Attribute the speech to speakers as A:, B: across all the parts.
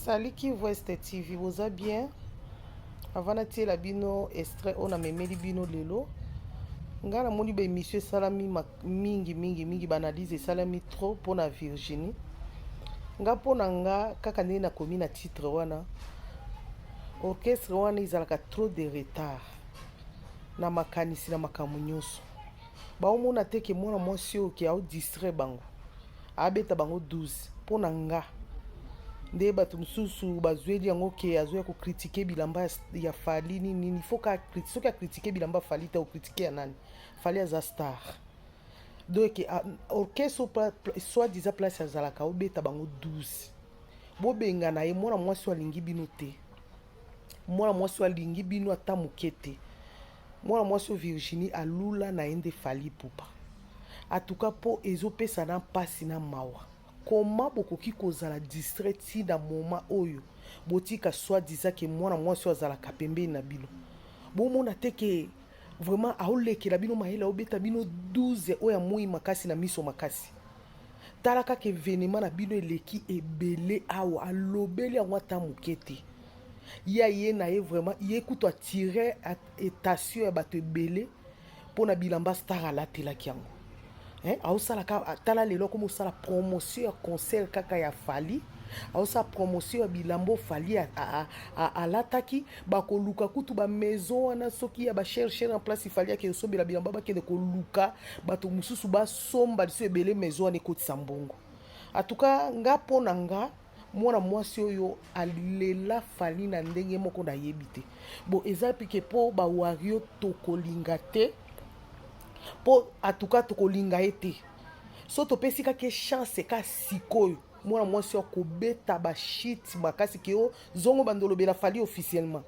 A: Saliki West TV, vous allez bien? Avant de la bino extrait, on a memé bino lelo. Ngala moni ba émission salami mingi banalise salami trop pour la Virginie. Nga pona nga kaka ndenge na komi na titre wana. Orchestre wana izalaka trop de retard. Na makanisi na makambo nyonso. Baomona te ke mwana mwasi oyo ke ao distrait bango. Abeta bango 12 pona nga. Nde bato mosusu bazweli yango ke azoya kokritike bilamba ya Fally nini soki akritike bilamba Fally te okritike ya nani? Fally aza star. Donc orchestre soi-disant place azalaka obeta bango 12. Bobenga na ye mwana mwasi alingi bino te. Mwana mwasi alingi bino ata moke te. Mwana mwasi Virginie alula na ye nde Fally Ipupa. Atuka po ezopesa na mpasi na mawa. Comment bokoki kozala distrait ti na moment oyo botika soi-disant ke mwana mwasi azalaka pembeni na bino. Bomona te ke vraiment aolekela bino mayele obeta bino 12 oyo moi makasi na miso makasi. Tala kaka événement na bino eleki ebele awa alobeli yango ata moke te. Ye na ye vraiment ye kutu atire attention ya bato ebele mpona bilamba star alatelaki yango. Aosala tala lelo comme osala promotion ya concert kaka ya Fally, aosala promotion ya bilambo Fally alataki bakoluka kutu ba maison wana soki ya ba chercher en place Fally ke sombela bilamba bakende koluka bato mususu basomba liso ebele maison wana ekotisa mbongo. Atuka nga pona nga mwana mwasi oyo alela Fally na ndenge moko na yebi te. Bo eza pike po ba wario tokolinga te. Po atuka tokolinga ete so topesi kaka chance ka sikoyo mwana mwasi wa kobeta ba shit makasi ke o zongo bandolobela Fally officiellement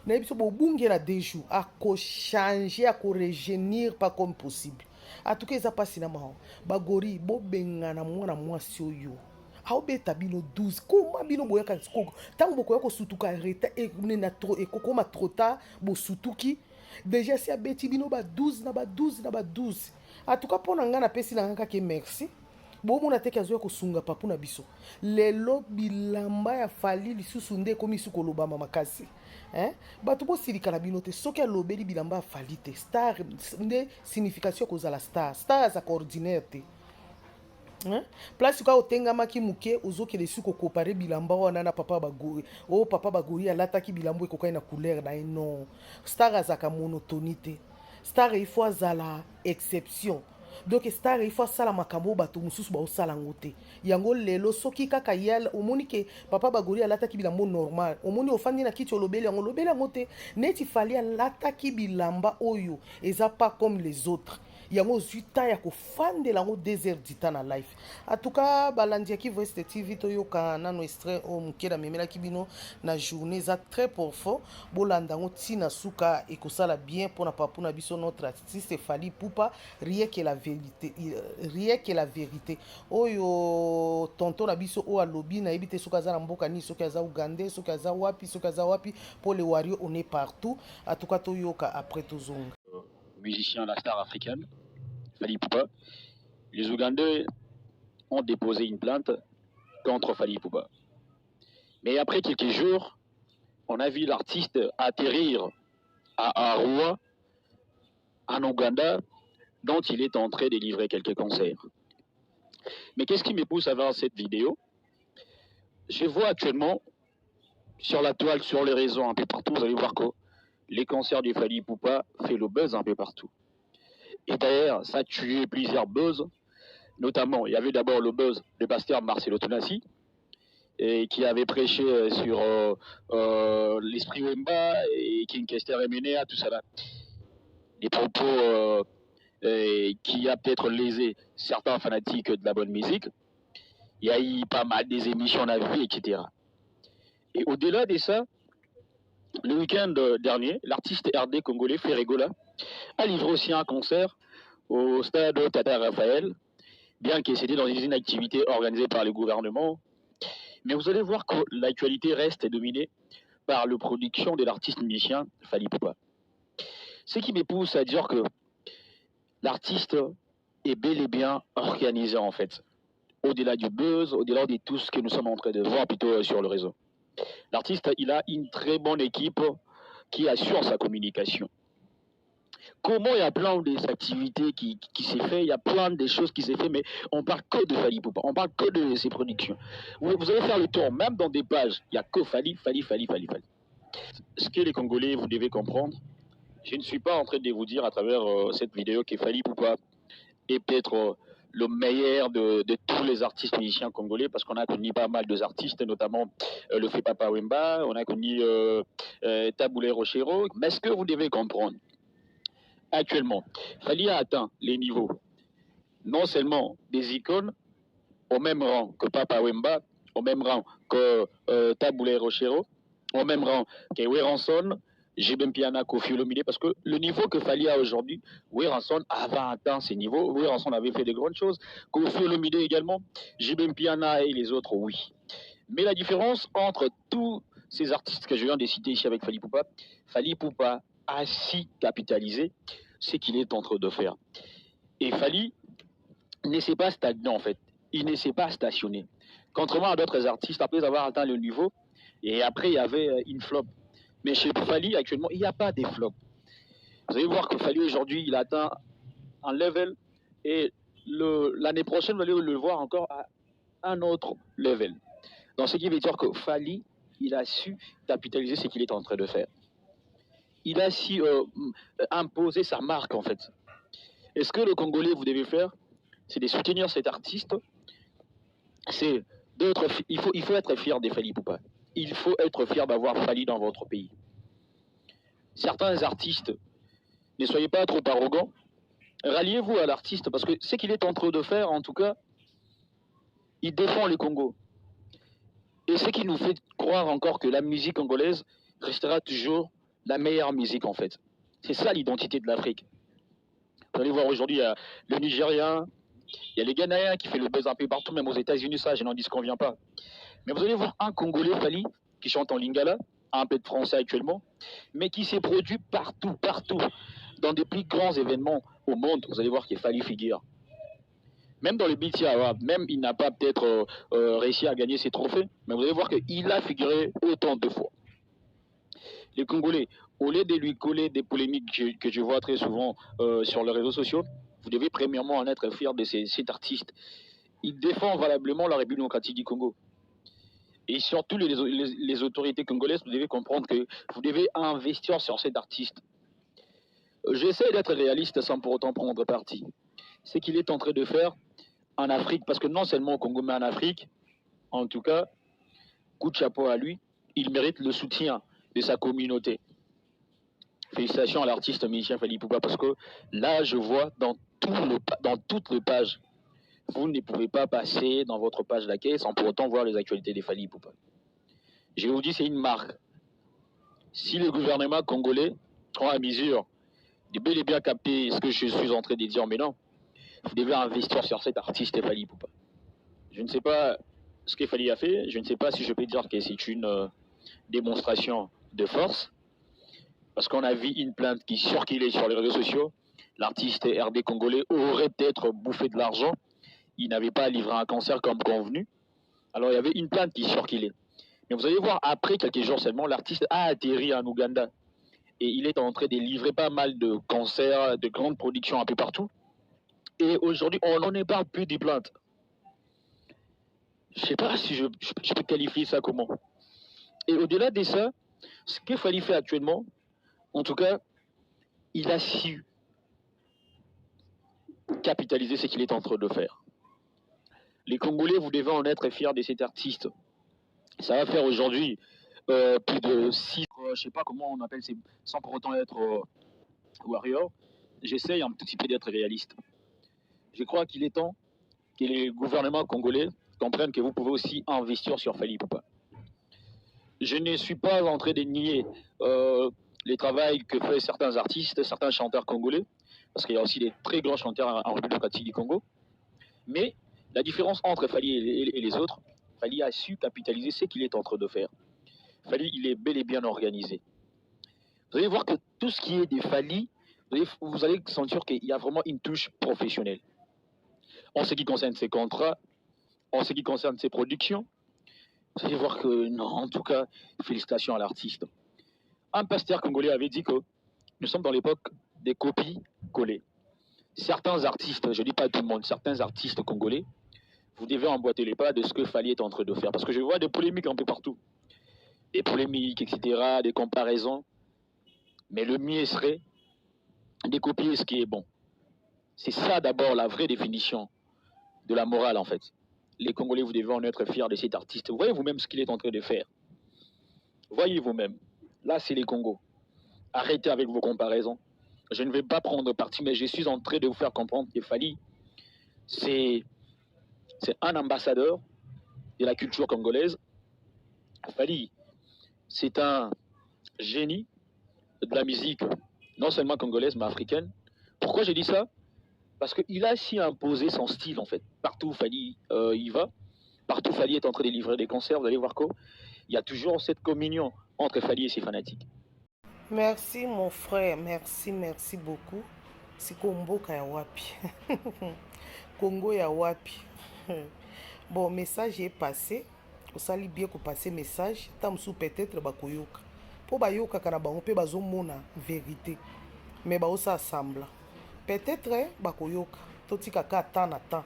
A: na biso bobungela 2 jours ako changer ako rejeunir pas comme possible. Atuka eza pasi na maho bagori bobengana mwana mwasi oyo aobeta bino 12 koma bino boyaka sikoko tango bokoya kosutuka reta na ekokoma trop tard bosutuki déjà si abeti bino ba 12 na ba 12 na ba 12. Atuka pona nga na pesi na nga ke merci. Bomona te ke azoya kosunga papu na biso. Lelo bilamba ya Fally lisusu nde komi su kolobama makasi. Bato bosilika na bino te soki alobeli bilamba ya Fally te. Star nde signification kozala star. Star aza ordinaire te. Place ka otengamaki muke ozokele su kokopare bilamba wana na papa bagori. Papa bagori alataki bilambo ekokai na couleur na non. Star azaka monotonité. Star il faut azala exception. Donc star il faut sala makambo bato mususu ba osala ngote. Yango lelo soki kaka yala omoni ke papa bagori alataki bilambo normal. Omoni ofandi na kiti olobeli yango lobeli ngote. Neti Fally alataki bilamba oyo eza pas comme les autres. Yango zuta ya kofandela ngo 2 heures du temps na life. Atuka balandi ya Kivu West TV toyoka nano extrait o mukela memela kibino na journée za très profond bolanda ngo tina suka ekosala bien pona papu na biso notre artiste Fally Ipupa rien que la vérité oyo tonton na biso o alobi na ebite suka za na mboka ni soki aza Uganda soki aza wapi pour les warriors on est partout. Atuka toyoka après tozonga
B: musicien la star africaine, Fally Ipupa. Les Ougandais ont déposé une plainte contre Fally Ipupa. Mais après quelques jours, on a vu l'artiste atterrir à Arua, en Ouganda, dont il est en train de livrer quelques concerts. Mais qu'est-ce qui me pousse à voir cette vidéo? Je vois actuellement sur la toile, sur les réseaux, un peu partout, vous allez voir que les concerts du Fally Ipupa fait le buzz un peu partout. Et d'ailleurs, ça a tué plusieurs buzz. Notamment, il y avait d'abord le buzz de pasteur Marcelo Tonassi, qui avait prêché sur l'esprit Wemba et King Kester Emenea, tout ça là. Des propos qui a peut-être lésé certains fanatiques de la bonne musique. Il y a eu pas mal des émissions on a vu, etc. Et au-delà de ça, le week-end dernier, l'artiste RD congolais Ferregola a livré aussi un concert au stade Tata Raphaël, bien que c'était dans une activité organisée par le gouvernement. Mais vous allez voir que l'actualité reste dominée par la production de l'artiste musicien Fally Ipupa. Ce qui me pousse à dire que l'artiste est bel et bien organisé en fait. au-delà du buzz, au-delà de tout ce que nous sommes en train de voir plutôt sur le réseau. L'artiste, il a une très bonne équipe qui assure sa communication. Comment il y a plein des activités qui s'est fait, il y a plein de choses qui s'est fait, mais on parle que de Fally Ipupa, on parle que de ses productions. Vous allez faire le tour, même dans des pages, il n'y a que Fally. Ce que les Congolais, vous devez comprendre, je ne suis pas en train de vous dire à travers cette vidéo que Fally Ipupa est peut-être le meilleur de tous les artistes musiciens congolais, parce qu'on a connu pas mal d'artistes, notamment le fait Papa Wemba, on a connu Taboulé Rochero, mais ce que vous devez comprendre, actuellement, Fally a atteint les niveaux, non seulement des icônes, au même rang que Papa Wemba, au même rang que Taboulé Rochero, au même rang que Weranson, Jibempiana, Kofi Olomide, parce que le niveau que Fally a aujourd'hui, Weranson avait atteint ces niveaux, Weranson avait fait de grandes choses, Kofi Olomide également, Jibempiana et les autres, oui. Mais la différence entre tous ces artistes que je viens de citer ici avec Fally Ipupa a si capitalisé ce qu'il est en train de faire. Et Fally ne s'est pas stagné en fait, il ne s'est pas stationné. Contrairement à d'autres artistes, après avoir atteint le niveau, et après il y avait une flop. Mais chez Fally, actuellement, il n'y a pas des flops. Vous allez voir que Fally, aujourd'hui, il atteint un level. Et l'année prochaine, vous allez le voir encore à un autre level. Donc, ce qui veut dire que Fally, il a su capitaliser ce qu'il est en train de faire. Il a su imposer sa marque, en fait. Et ce que le Congolais, vous devez faire, c'est de soutenir cet artiste. Il faut être fier des Fally Ipupa. Il faut être fier d'avoir Fally dans votre pays. Certains artistes, ne soyez pas trop arrogants, ralliez-vous à l'artiste, parce que ce qu'il est en train de faire, en tout cas, il défend le Congo. Et ce qui nous fait croire encore que la musique congolaise restera toujours la meilleure musique, en fait. C'est ça l'identité de l'Afrique. Vous allez voir aujourd'hui, il y a le Nigérien, il y a les Ghanéens qui fait le buzz un peu partout, même aux États-Unis, ça, je n'en disconviens pas. Mais vous allez voir un Congolais, Fally, qui chante en lingala, un peu de français actuellement, mais qui s'est produit partout, dans des plus grands événements au monde. Vous allez voir qu'il Fally figure. Même dans les BT Awards, même il n'a pas peut-être réussi à gagner ses trophées, mais vous allez voir qu'il a figuré autant de fois. Les Congolais, au lieu de lui coller des polémiques que je vois très souvent sur les réseaux sociaux, vous devez premièrement en être fier de cet artiste. Il défend valablement la République démocratique du Congo. Et surtout, les autorités congolaises, vous devez comprendre que vous devez investir sur cet artiste. J'essaie d'être réaliste sans pour autant prendre parti. Ce qu'il est en train de faire en Afrique, parce que non seulement au Congo, mais en Afrique, en tout cas, coup de chapeau à lui, il mérite le soutien de sa communauté. Félicitations à l'artiste musicien Fally Ipupa, parce que là, je vois dans toutes les pages, vous ne pouvez pas passer dans votre page d'accueil sans pour autant voir les actualités des Fally Ipupa. Je vous dis, c'est une marque. Si le gouvernement congolais prend la mesure de bel et bien capter ce que je suis en train de dire, mais non, vous devez investir sur cet artiste Fally Ipupa. Je ne sais pas ce que Fally a fait, je ne sais pas si je peux dire que c'est une démonstration de force, parce qu'on a vu une plainte qui circulait sur les réseaux sociaux. L'artiste RD congolais aurait peut-être bouffé de l'argent, il n'avait pas livré un concert comme convenu, alors il y avait une plainte qui circulait. Mais vous allez voir, après quelques jours seulement, l'artiste a atterri en Ouganda. Et il est en train de livrer pas mal de concerts, de grandes productions un peu partout. Et aujourd'hui, on n'en parle plus des plaintes. Je ne sais pas si je peux qualifier ça comment. Et au-delà de ça, ce que Fally fait actuellement, en tout cas, il a su capitaliser ce qu'il est en train de faire. Les Congolais, vous devez en être fiers de cet artiste. Ça va faire aujourd'hui plus de 6, je ne sais pas comment on appelle, sans pour autant être warrior. J'essaye un petit peu d'être réaliste. Je crois qu'il est temps que les gouvernements congolais comprennent que vous pouvez aussi investir sur Fally Ipupa. Je ne suis pas en train de nier les travaux que font certains artistes, certains chanteurs congolais, parce qu'il y a aussi des très grands chanteurs en République démocratique du Congo. Mais la différence entre Fally et les autres, Fally a su capitaliser ce qu'il est en train de faire. Fally, il est bel et bien organisé. Vous allez voir que tout ce qui est des Fally, vous allez sentir qu'il y a vraiment une touche professionnelle. En ce qui concerne ses contrats, en ce qui concerne ses productions, vous allez voir que non, en tout cas, félicitations à l'artiste. Un pasteur congolais avait dit que nous sommes dans l'époque des copies collées. Certains artistes, je ne dis pas tout le monde, certains artistes congolais, vous devez emboîter les pas de ce que Fally est en train de faire. Parce que je vois des polémiques un peu partout. Des polémiques, etc., des comparaisons. Mais le mieux serait de copier ce qui est bon. C'est ça d'abord la vraie définition de la morale en fait. Les Congolais, vous devez en être fiers de cet artiste. Voyez vous-même ce qu'il est en train de faire. Voyez vous-même. Là, c'est les Congos. Arrêtez avec vos comparaisons. Je ne vais pas prendre parti, mais je suis en train de vous faire comprendre que Fally, c'est un ambassadeur de la culture congolaise. Fally, c'est un génie de la musique, non seulement congolaise, mais africaine. Pourquoi je dis ça? Parce qu'il a si imposé son style, en fait. Partout où Fally il va, partout où Fally est en train de livrer des concerts, vous allez voir qu'il y a toujours cette communion entre Fally et ses fanatiques.
A: Merci mon frère, merci beaucoup. Siko mboka ya wapi. Congo ya wapi. Bon, message est passé. Osali bien ko passer message. Tamsu peut-être bakoyoka. Po bayoka kana bango pe bazomona vérité. Mais ba osa sembla. Peut-être bakoyoka. Totika ka temps na temps.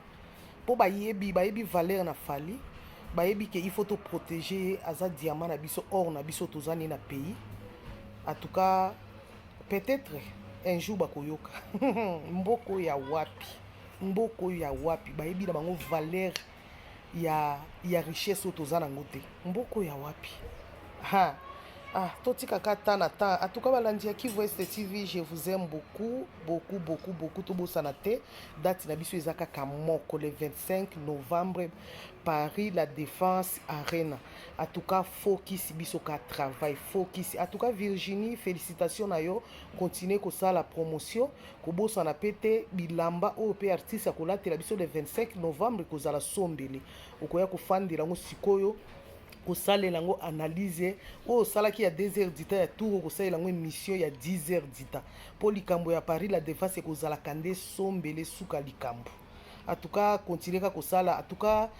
A: Po bayebi valeur na Fally. Bayebi que il faut te protéger aza diamant na biso or na biso tozani na pays. En tout cas, peut-être un jour bakoyoka. Mboko ya wapi. Mboko ya wapi. Bayebi na bango valeur ya richesse otozana ngote. Mboko ya wapi. Ha. Ah, totika kata na temps. En tout cas, balandi ya Kivu Est TV, je vous aime beaucoup. Tobo sanate. Date na biso ezaka kamoko le 25 novembre Paris La Défense Arena. En tout cas, focus biso ka travail, focus. En tout cas, Virginie, félicitations na yo. Continuez ko ça la promotion. Kobo sana pete bilamba o pe artiste akolate la biso le 25 novembre kozala sombele. Okoya ko fandira ngo sikoyo. Kosalela ngo analyse o salaki ya 2 heures dita ya tour kosalela ngo émission ya 10 heures dita po likambo ya Paris La Défense ekozala kande sombele suka likambo. En tout cas, continuez kosala. En tout cas,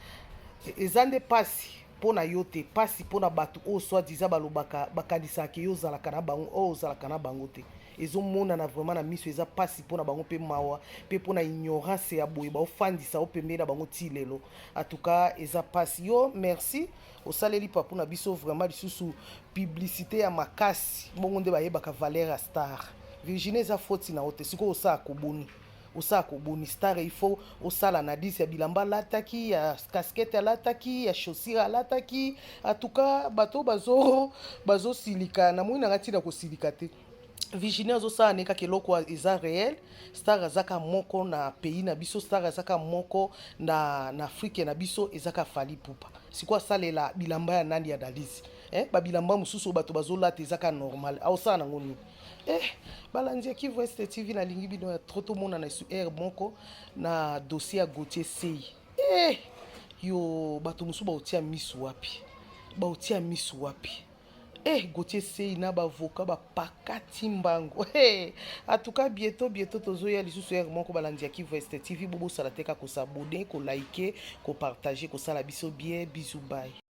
A: ezande pasi pona yote, pasi pona batu o soit disant balobaka bakanisa ke yo zala kana bango o zala kana bango te. Ezomona na vraiment na miso eza pasi pona bango pe mawa pe pona ignorance ya boye ba ofandisa o pembe na bango ti lelo. En tout cas, eza pasi yo, merci. Osaleli papu na biso vraiment lisusu publicité ya makasi bongo nde bayebaka valeur ya star. Virginie eza foti na ote siko osa koboni. Osa koboni star il faut osala na 10 ya bilamba lataki ya casquette lataki ya chaussure lataki. En tout cas, bato bazo silika na mwina ngati na ko silika te. Virginie azosala neka keloko eza réel. Star azaka moko na pays na biso, star azaka moko na Afrique na biso ezaka Fally Ipupa. Siko asalela bilamba ya nani ya Dalisi. Ba bilamba mususu bato bazolata ezaka normal. Aosala nango nini? Balandi ya Kivu Est TV na lingi bino ya trop mona na su air moko na dossier ya Gauthier Sei. Yo bato musu baotia misu wapi? Baotia misu wapi? Gauthier Sei na bavoka bapakati mbango. En tout cas, bientôt tozoya lisusu air moko balandi ya Kivu Est TV bobo sala teka ko s'abonner, ko liker, ko partager, ko sala biso bien, bisous bye.